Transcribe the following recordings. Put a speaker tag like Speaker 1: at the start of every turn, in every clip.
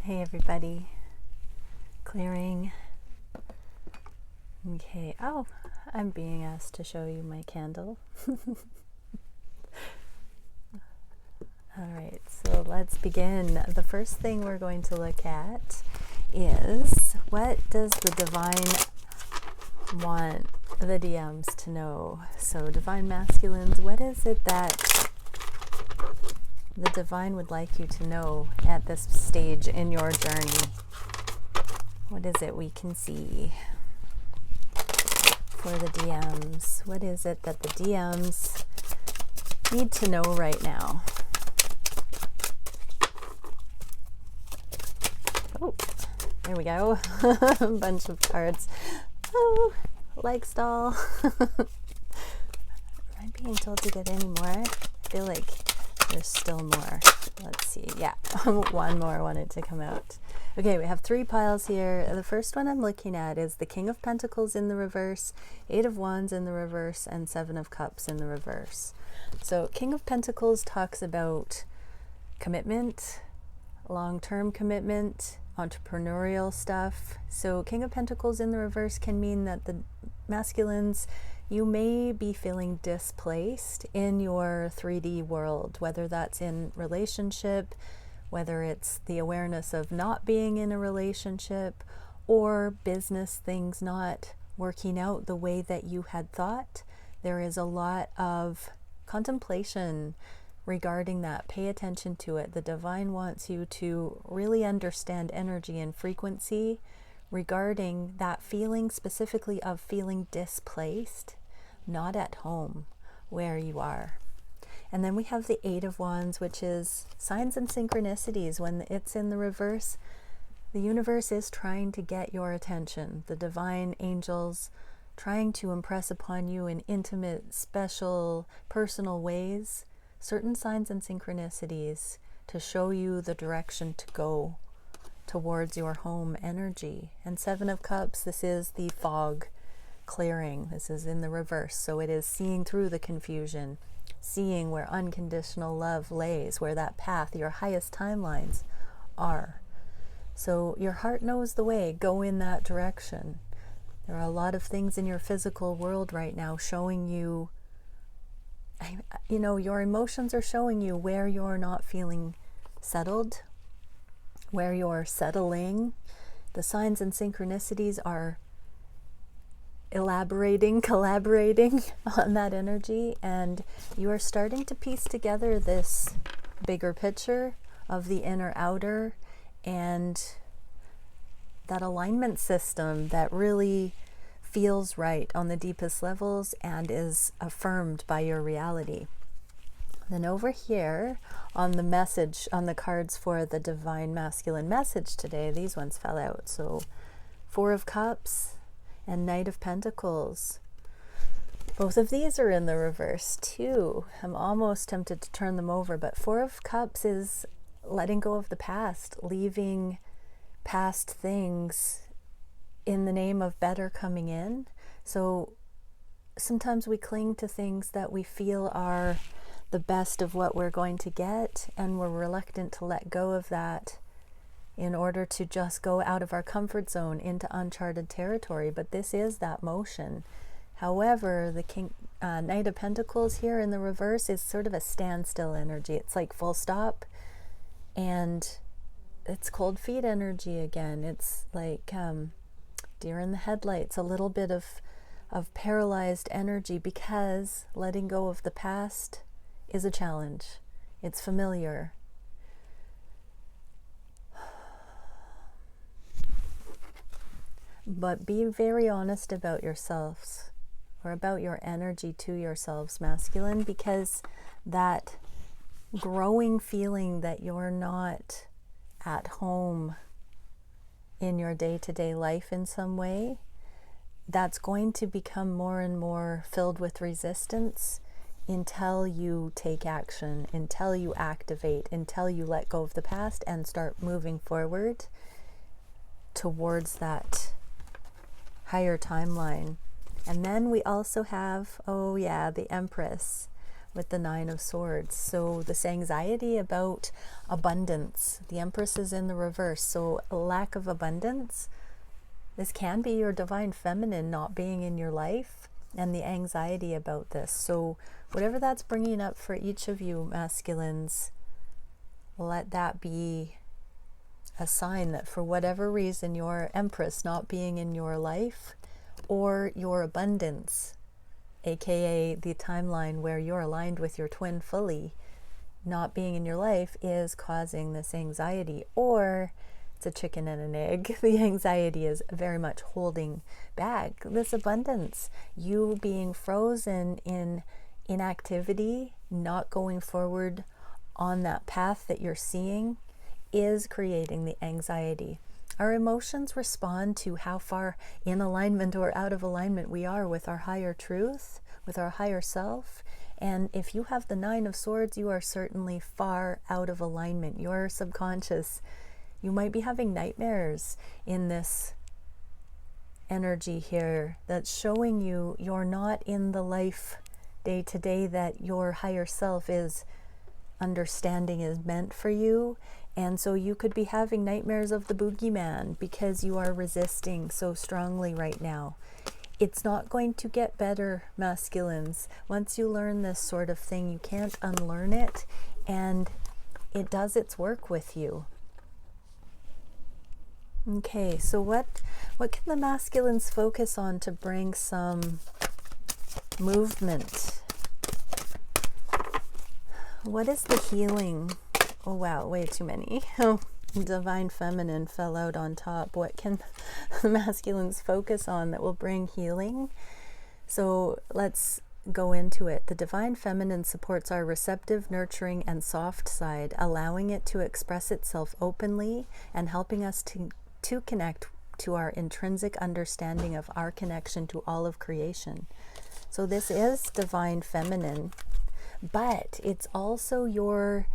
Speaker 1: Hey everybody, clearing. Okay, oh, I'm being asked to show you my candle. Alright, so let's begin. The first thing we're going to look at is, what does the divine want the DMs to know? So divine masculines, what is it that the divine would like you to know at this stage in your journey? What is it we can see for the DMs? What is it that the DMs need to know right now? Oh, there we go. A bunch of cards. Oh, like stall. Am I being told to get any more? I feel like there's still more. Let's see. Yeah, one more wanted to come out. Okay, we have 3 piles here. The first one I'm looking at is the King of Pentacles in the reverse, 8 of Wands in the reverse, and 7 of Cups in the reverse. So King of Pentacles talks about commitment, long-term commitment, entrepreneurial stuff. So King of Pentacles in the reverse can mean that the masculines, you may be feeling displaced in your 3D world, whether that's in relationship, whether it's the awareness of not being in a relationship, or business things not working out the way that you had thought. There is a lot of contemplation regarding that. Pay attention to it. The divine wants you to really understand energy and frequency regarding that feeling, specifically of feeling displaced, not at home where you are. And then we have the 8 of Wands, which is signs and synchronicities. When it's in the reverse, the universe is trying to get your attention. The divine angels trying to impress upon you in intimate, special, personal ways certain signs and synchronicities to show you the direction to go towards your home energy. And 7 of Cups, this is the fog clearing. This is in the reverse, so it is seeing through the confusion, seeing where unconditional love lays, where that path, your highest timelines are. So your heart knows the way. Go in that direction. There are a lot of things in your physical world right now showing you, you know, your emotions are showing you where you're not feeling settled, where you're settling. The signs and synchronicities are elaborating, collaborating on that energy, and you are starting to piece together this bigger picture of the inner outer and that alignment system that really feels right on the deepest levels and is affirmed by your reality. Then over here on the message, on the cards for the divine masculine message today, these ones fell out. So 4 of Cups and Knight of Pentacles. Both of these are in the reverse too. I'm almost tempted to turn them over, but 4 of Cups is letting go of the past, leaving past things in the name of better coming in. So sometimes we cling to things that we feel are the best of what we're going to get, and we're reluctant to let go of that in order to just go out of our comfort zone into uncharted territory. But this is that motion. However, the Knight of Pentacles here in the reverse is sort of a standstill energy. It's like full stop, and it's cold feet energy again. It's like deer in the headlights, a little bit of paralyzed energy, because letting go of the past is a challenge. It's familiar. But be very honest about yourselves, or about your energy to yourselves, masculine, because that growing feeling that you're not at home in your day-to-day life in some way, that's going to become more and more filled with resistance until you take action, until you activate, until you let go of the past and start moving forward towards that higher timeline. And then we also have, oh yeah, the Empress. with the Nine of Swords. So this anxiety about abundance, the Empress is in the reverse, so a lack of abundance. This can be your divine feminine not being in your life and the anxiety about this. So whatever that's bringing up for each of you masculines, let that be a sign that for whatever reason your Empress not being in your life, or your abundance, aka the timeline where you're aligned with your twin fully, not being in your life is causing this anxiety. Or it's a chicken and an egg. The anxiety is very much holding back this abundance. You being frozen in inactivity, not going forward on that path that you're seeing, is creating the anxiety. Our emotions respond to how far in alignment or out of alignment we are with our higher truth, with our higher self. And if you have the Nine of Swords, you are certainly far out of alignment. Your subconscious, you might be having nightmares in this energy here that's showing you you're not in the life day to day that your higher self is understanding is meant for you. And so you could be having nightmares of the boogeyman because you are resisting so strongly right now. It's not going to get better, masculines. Once you learn this sort of thing, you can't unlearn it, and it does its work with you. Okay, so what can the masculines focus on to bring some movement? What is the healing? Oh wow, way too many. Oh, divine feminine fell out on top. What can the masculines focus on that will bring healing? So let's go into it. The divine feminine supports our receptive, nurturing, and soft side, allowing it to express itself openly and helping us to connect to our intrinsic understanding of our connection to all of creation. So this is divine feminine, but it's also your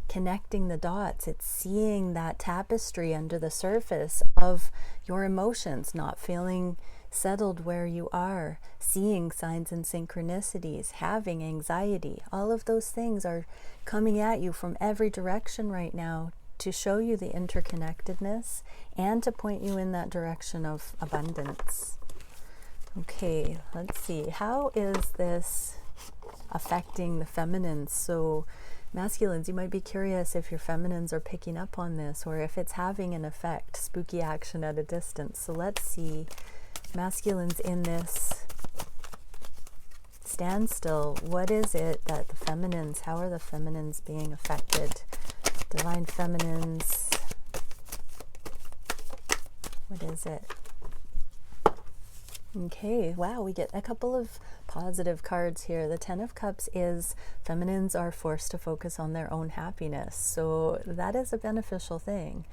Speaker 1: connecting the dots. It's seeing that tapestry under the surface of your emotions, not feeling settled where you are, seeing signs and synchronicities, having anxiety. All of those things are coming at you from every direction right now to show you the interconnectedness and to point you in that direction of abundance. Okay, let's see. How is this affecting the feminines? So masculines, you might be curious if your feminines are picking up on this or if it's having an effect, spooky action at a distance. So let's see, masculines in this standstill, what is it that the feminines, how are the feminines being affected? Divine feminines, what is it? Okay, wow, we get a couple of positive cards here. The Ten of Cups is feminines are forced to focus on their own happiness. So that is a beneficial thing.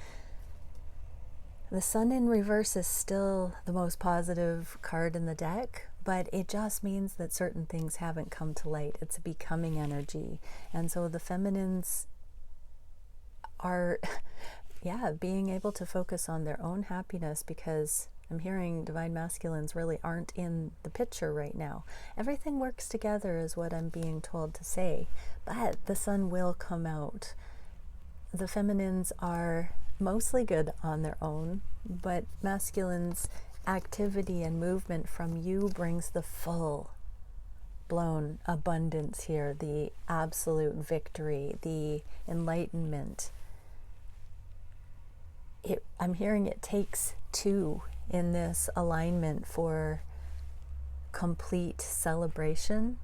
Speaker 1: The Sun in reverse is still the most positive card in the deck, but it just means that certain things haven't come to light. It's a becoming energy. And so the feminines are, yeah, being able to focus on their own happiness, because I'm hearing divine masculines really aren't in the picture right now. Everything works together is what I'm being told to say, but the sun will come out. The feminines are mostly good on their own, but masculines' activity and movement from you brings the full blown abundance here, the absolute victory, the enlightenment. I'm hearing it takes two in this alignment for complete celebration.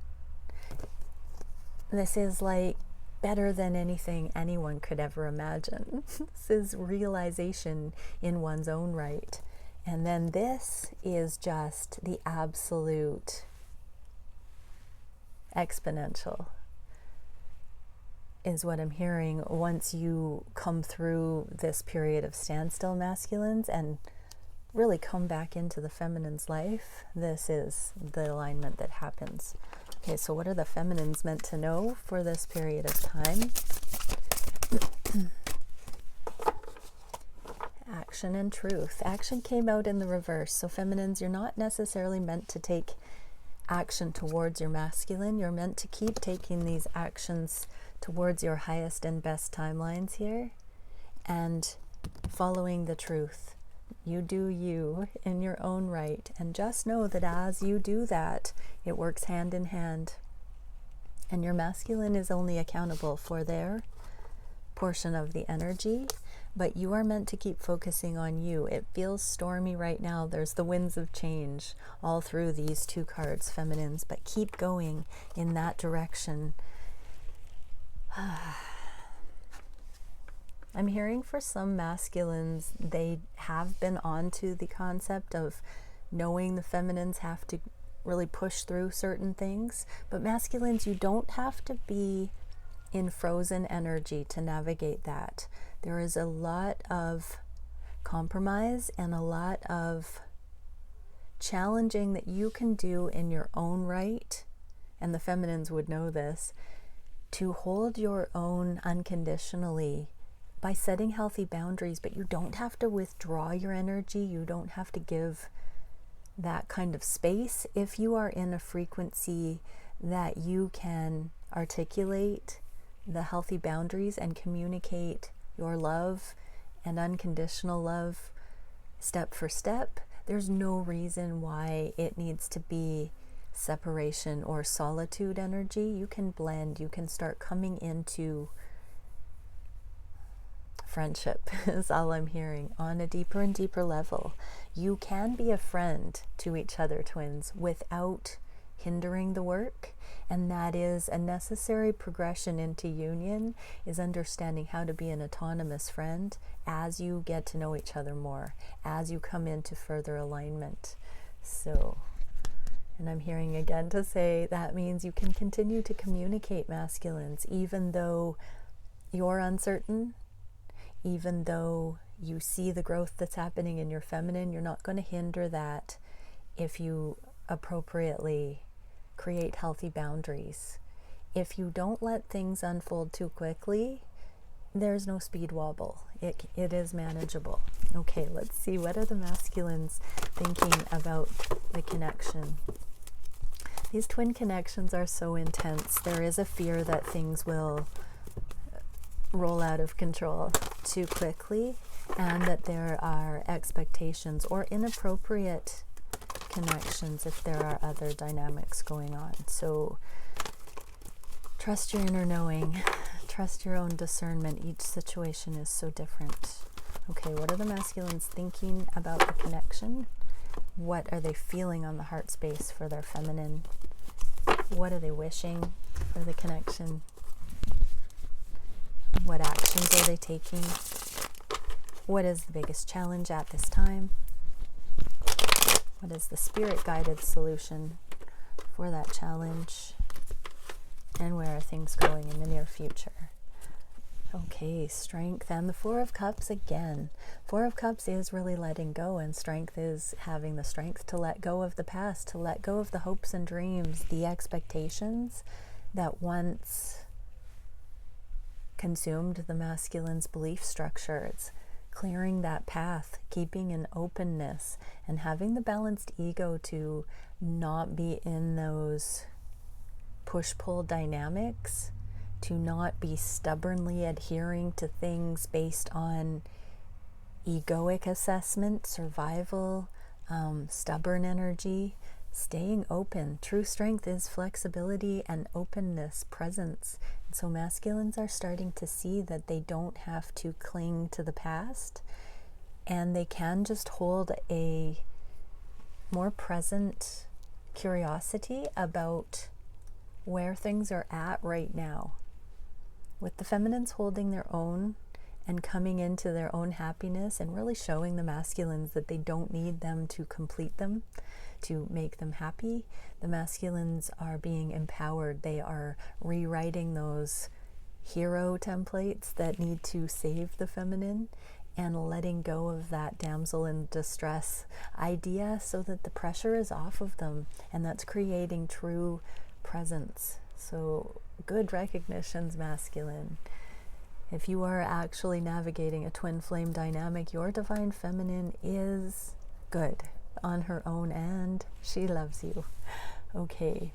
Speaker 1: This is like better than anything anyone could ever imagine. This is realization in one's own right. And then this is just the absolute exponential, is what I'm hearing once you come through this period of standstill, masculines, and really come back into the feminine's life. This is the alignment that happens. Okay, so what are the feminines meant to know for this period of time? Action and truth. Action came out in the reverse. So feminines, you're not necessarily meant to take action towards your masculine. You're meant to keep taking these actions towards your highest and best timelines here and following the truth. You do you in your own right, and just know that as you do that, it works hand in hand. And your masculine is only accountable for their portion of the energy, but you are meant to keep focusing on you. It feels stormy right now. There's the winds of change all through these two cards, feminines, but keep going in that direction. I'm hearing for some masculines, they have been onto the concept of knowing the feminines have to really push through certain things. But masculines, you don't have to be in frozen energy to navigate that. There is a lot of compromise and a lot of challenging that you can do in your own right, and the feminines would know this, to hold your own unconditionally by setting healthy boundaries. But you don't have to withdraw your energy. You don't have to give that kind of space if you are in a frequency that you can articulate the healthy boundaries and communicate your love and unconditional love step for step. There's no reason why it needs to be separation or solitude energy. You can blend, you can start coming into friendship is all I'm hearing on a deeper and deeper level. You can be a friend to each other, twins, without hindering the work, and that is a necessary progression into union, is understanding how to be an autonomous friend as you get to know each other more, as you come into further alignment. So, and I'm hearing again to say that means you can continue to communicate, masculines, even though you're uncertain, even though you see the growth that's happening in your feminine. You're not going to hinder that if you appropriately create healthy boundaries. If you don't let things unfold too quickly, there's no speed wobble. It is manageable. Okay, let's see, what are the masculines thinking about the connection? These twin connections are so intense. There is a fear that things will roll out of control too quickly, and that there are expectations or inappropriate connections if there are other dynamics going on. So trust your inner knowing, trust your own discernment. Each situation is so different. Okay, what are the masculines thinking about the connection? What are they feeling on the heart space for their feminine? What are they wishing for the connection? What actions are they taking? What is the biggest challenge at this time? What is the spirit-guided solution for that challenge? And where are things going in the near future? Okay, strength and the Four of Cups again. Four of Cups is really letting go, and strength is having the strength to let go of the past, to let go of the hopes and dreams, the expectations that once consumed the masculine's belief structure. It's clearing that path, keeping an openness, and having the balanced ego to not be in those push-pull dynamics, to not be stubbornly adhering to things based on egoic assessment, survival, stubborn energy. Staying open. True strength is flexibility and openness, presence. And so masculines are starting to see that they don't have to cling to the past, and they can just hold a more present curiosity about where things are at right now. With the feminines holding their own and coming into their own happiness and really showing the masculines that they don't need them to complete them, to make them happy. The masculines are being empowered. They are rewriting those hero templates that need to save the feminine and letting go of that damsel in distress idea so that the pressure is off of them, and that's creating true presence. So good recognitions, masculine. If you are actually navigating a twin flame dynamic, your divine feminine is good on her own, and she loves you. Okay,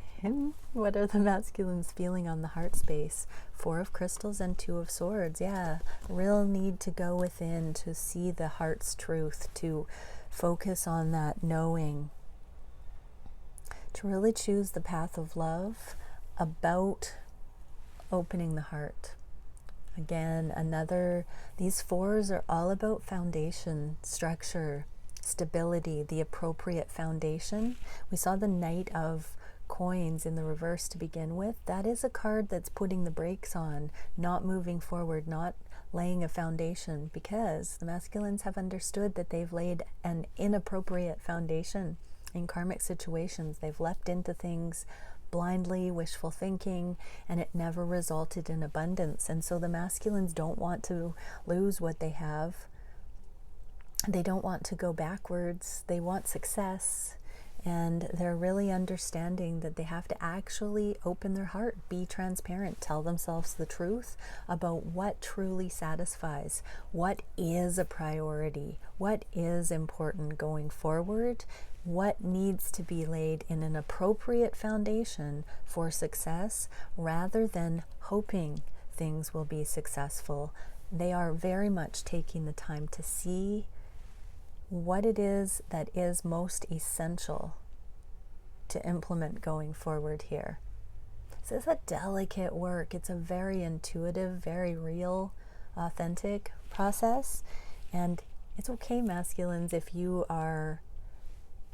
Speaker 1: what are the masculines feeling on the heart space? 4 of crystals and 2 of swords. Yeah, real need to go within to see the heart's truth, to focus on that knowing, to really choose the path of love, about opening the heart. Again, these 4s are all about foundation, structure, stability, the appropriate foundation. We saw the Knight of Coins in the reverse to begin with. That is a card that's putting the brakes on, not moving forward, not laying a foundation, because the masculines have understood that they've laid an inappropriate foundation in karmic situations. They've leapt into things blindly, wishful thinking, and it never resulted in abundance. And so the masculines don't want to lose what they have. They don't want to go backwards. They want success. And they're really understanding that they have to actually open their heart, be transparent, tell themselves the truth about what truly satisfies, what is a priority, what is important going forward, what needs to be laid in an appropriate foundation for success, rather than hoping things will be successful. They are very much taking the time to see what it is that is most essential to implement going forward here. So it's a delicate work. It's a very intuitive, very real, authentic process. And it's okay, masculines, if you are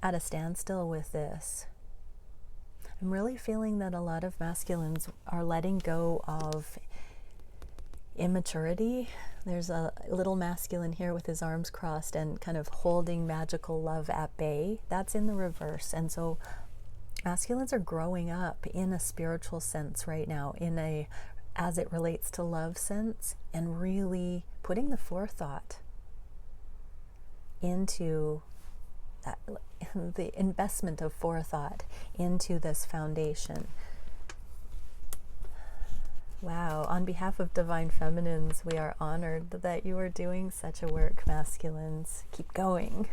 Speaker 1: at a standstill with this. I'm really feeling that a lot of masculines are letting go of immaturity. There's a little masculine here with his arms crossed and kind of holding magical love at bay. That's in the reverse. And so masculines are growing up in a spiritual sense right now, in a, as it relates to love sense, and really putting the forethought into that, the investment of forethought into this foundation. Wow, on behalf of Divine Feminines, we are honored that you are doing such a work, masculines. Keep going.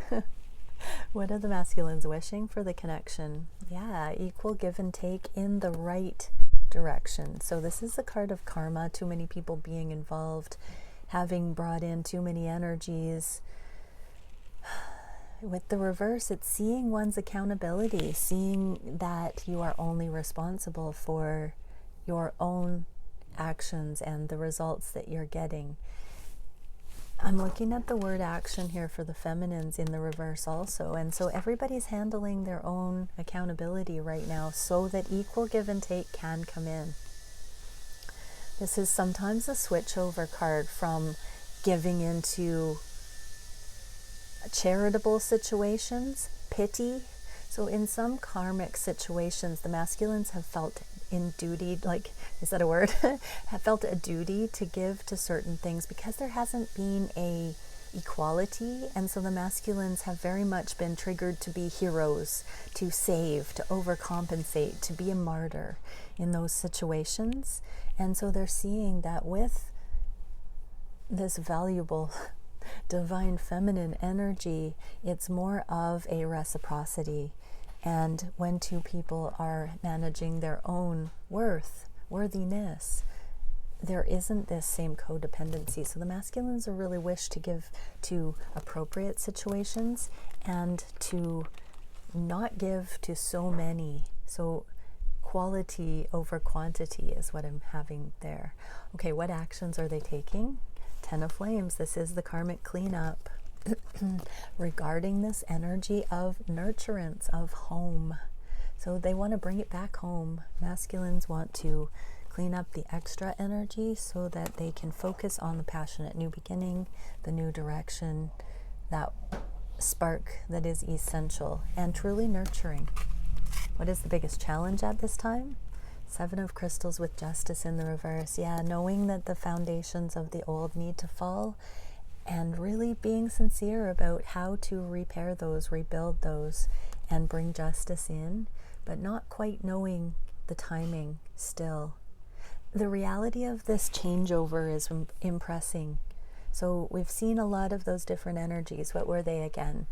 Speaker 1: What are the masculines wishing for the connection? Yeah, equal give and take in the right direction. So this is the card of karma, too many people being involved, having brought in too many energies. With the reverse, it's seeing one's accountability, seeing that you are only responsible for your own actions and the results that you're getting. I'm looking at the word action here for the feminines in the reverse also, and so everybody's handling their own accountability right now so that equal give and take can come in. This is sometimes a switchover card from giving into charitable situations, pity. So in some karmic situations, the masculines have felt in duty, like, is that a word? Have felt a duty to give to certain things because there hasn't been a equality, and so the masculines have very much been triggered to be heroes, to save, to overcompensate, to be a martyr in those situations. And so they're seeing that with this valuable divine feminine energy, it's more of a reciprocity. And when two people are managing their own worthiness, there isn't this same codependency. So the masculines are really wish to give to appropriate situations and to not give to so many. So quality over quantity is what I'm having there. Okay, what actions are they taking? 10 of Flames. This is the karmic cleanup regarding this energy of nurturance, of home. So they want to bring it back home. Masculines want to clean up the extra energy so that they can focus on the passionate new beginning, the new direction, that spark that is essential and truly nurturing. What is the biggest challenge at this time? 7 of Crystals with Justice in the reverse. Yeah, knowing that the foundations of the old need to fall and really being sincere about how to repair those, rebuild those, and bring justice in, but not quite knowing the timing still. The reality of this changeover is impressing. So we've seen a lot of those different energies. What were they again?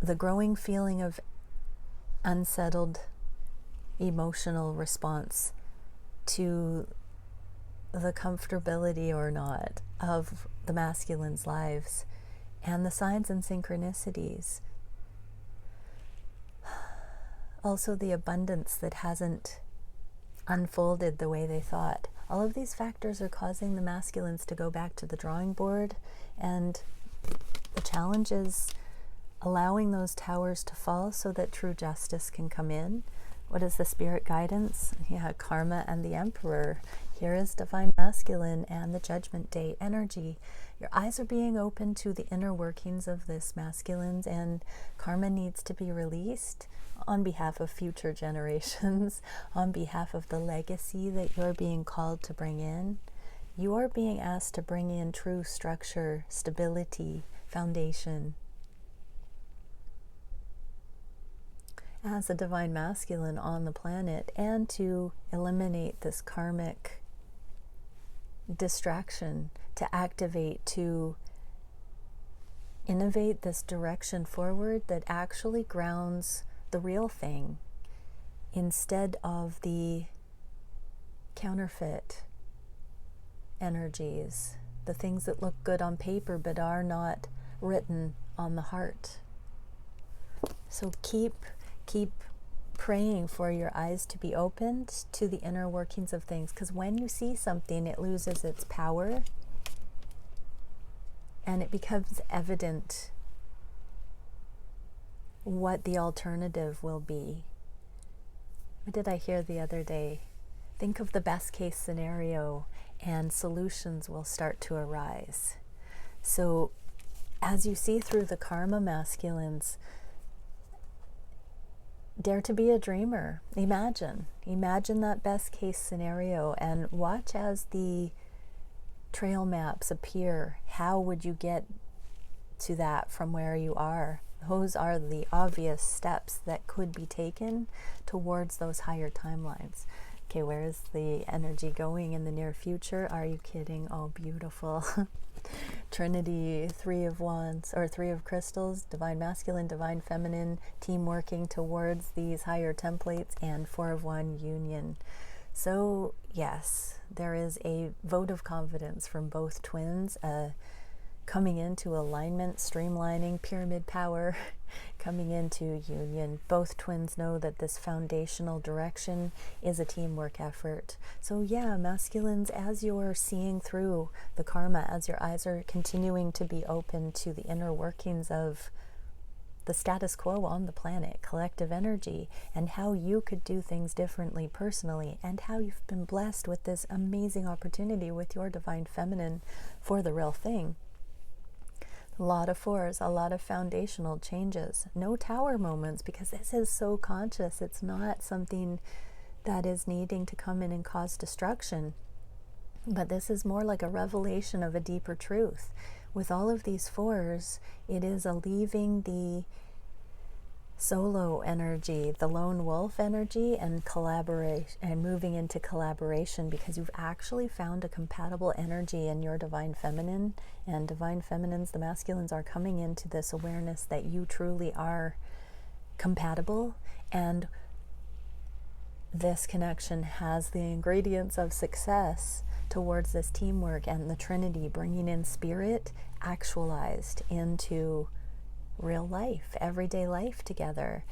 Speaker 1: The growing feeling of unsettled emotional response to the comfortability or not of the masculine's lives and the signs and synchronicities. Also the abundance that hasn't unfolded the way they thought. All of these factors are causing the masculines to go back to the drawing board, and the challenge is allowing those towers to fall so that true justice can come in. What is the spirit guidance? Yeah, karma and the emperor. Here is divine masculine and the judgment day energy. Your eyes are being opened to the inner workings of this masculines, and karma needs to be released on behalf of future generations, on behalf of the legacy that you're being called to bring in. You are being asked to bring in true structure, stability, foundation. As a divine masculine on the planet, and to eliminate this karmic distraction, to activate, to innovate this direction forward that actually grounds the real thing instead of the counterfeit energies, the things that look good on paper but are not written on the heart. So keep praying for your eyes to be opened to the inner workings of things, because when you see something, it loses its power and it becomes evident what the alternative will be. What did I hear the other day? Think of the best case scenario and solutions will start to arise. So as you see through the karma masculines, dare to be a dreamer. Imagine that best case scenario and watch as the trail maps appear. How would you get to that from where you are? Those are the obvious steps that could be taken towards those higher timelines. Okay, where is the energy going in the near future? Are you kidding? Oh, beautiful. Trinity, 3 of Wands, or 3 of Crystals, divine masculine, divine feminine, team working towards these higher templates, and 4 of Wands union. So yes, there is a vote of confidence from both twins, coming into alignment, streamlining, pyramid power, coming into union. Both twins know that this foundational direction is a teamwork effort. So yeah, masculines, as you're seeing through the karma, as your eyes are continuing to be open to the inner workings of the status quo on the planet, collective energy, and how you could do things differently personally, and how you've been blessed with this amazing opportunity with your divine feminine for the real thing. A lot of 4s, a lot of foundational changes. No tower moments, because this is so conscious. It's not something that is needing to come in and cause destruction. But this is more like a revelation of a deeper truth. With all of these 4s, it is a leaving the solo energy, the lone wolf energy, and collaborate, and moving into collaboration, because you've actually found a compatible energy in your divine feminine. And divine feminines, the masculines, are coming into this awareness that you truly are compatible, and this connection has the ingredients of success towards this teamwork, and the Trinity, bringing in spirit actualized into real life, everyday life together.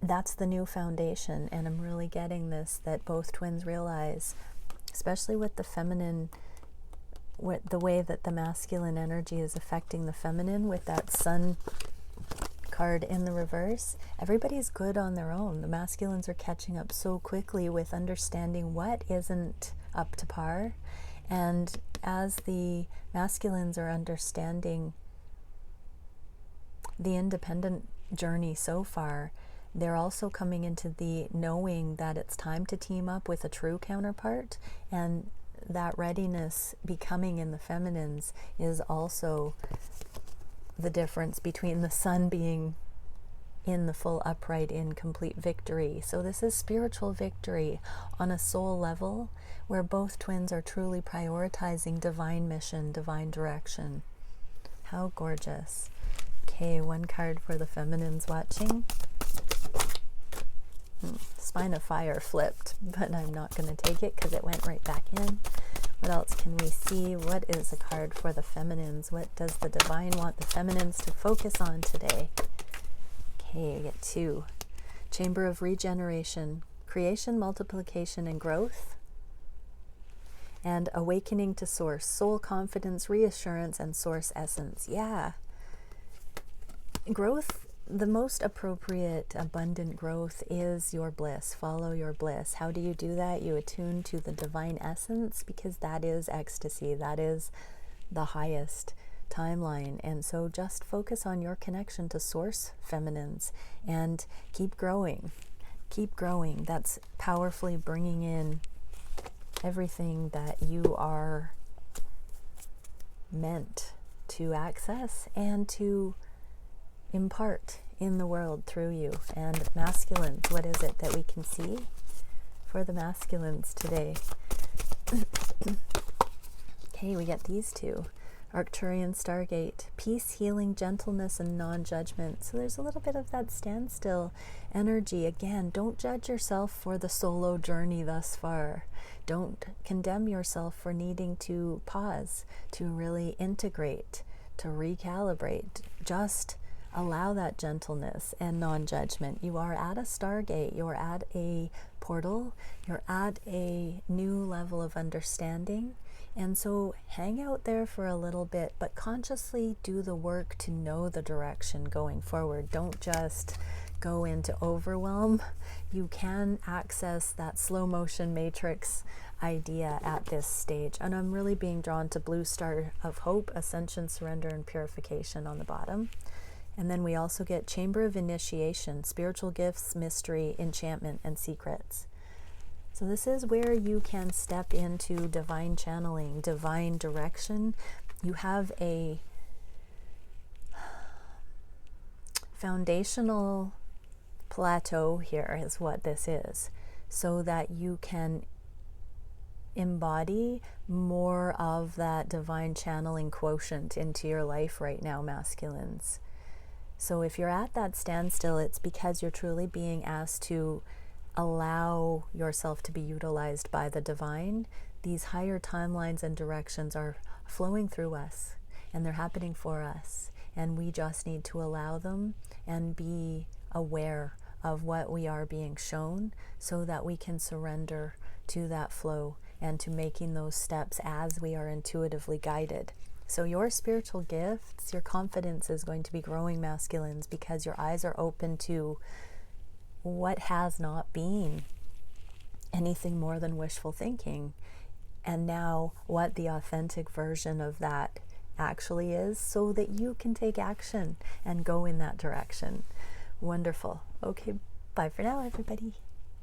Speaker 1: That's the new foundation, and I'm really getting this, that both twins realize, especially with the feminine, with the way that the masculine energy is affecting the feminine with that sun card in the reverse. Everybody's good on their own. The masculines are catching up so quickly with understanding what isn't up to par, and as the masculines are understanding the independent journey so far, they're also coming into the knowing that it's time to team up with a true counterpart, and that readiness becoming in the feminines is also the difference between the sun being in the full upright in complete victory. So this is spiritual victory on a soul level, where both twins are truly prioritizing divine mission, divine direction. How gorgeous. Okay, 1 card for the feminines watching. Spine of Fire flipped, but I'm not going to take it because it went right back in. What else can we see? What is a card for the feminines? What does the divine want the feminines to focus on today? Okay, we get 2. Chamber of Regeneration, creation, multiplication, and growth. And awakening to source, soul confidence, reassurance, and source essence. Yeah. Growth, the most appropriate, abundant growth is your bliss. Follow your bliss. How do you do that? You attune to the divine essence, because that is ecstasy. That is the highest timeline. And so just focus on your connection to source, feminines, and keep growing. Keep growing. That's powerfully bringing in everything that you are meant to access and to impart in the world through you. And masculines, what is it that we can see for the masculines today? Okay, we get these 2. Arcturian Stargate, peace, healing, gentleness, and non-judgment. So there's a little bit of that standstill energy. Again, don't judge yourself for the solo journey thus far. Don't condemn yourself for needing to pause, to really integrate, to recalibrate. Just allow that gentleness and non-judgment. You are at a Stargate. You're at a portal. You're at a new level of understanding. And so hang out there for a little bit, but consciously do the work to know the direction going forward. Don't just go into overwhelm. You can access that slow motion matrix idea at this stage. And I'm really being drawn to Blue Star of Hope, Ascension, Surrender, and Purification on the bottom. And then we also get Chamber of Initiation, Spiritual Gifts, Mystery, Enchantment, and Secrets. So this is where you can step into divine channeling, divine direction. You have a foundational plateau here is what this is, so that you can embody more of that divine channeling quotient into your life right now, masculines. So if you're at that standstill, it's because you're truly being asked to allow yourself to be utilized by the divine. These higher timelines and directions are flowing through us, and they're happening for us, and we just need to allow them and be aware of what we are being shown, so that we can surrender to that flow and to making those steps as we are intuitively guided. So your spiritual gifts, your confidence is going to be growing, masculines, because your eyes are open to what has not been anything more than wishful thinking, and now what the authentic version of that actually is, so that you can take action and go in that direction. Wonderful. Okay, bye for now, everybody.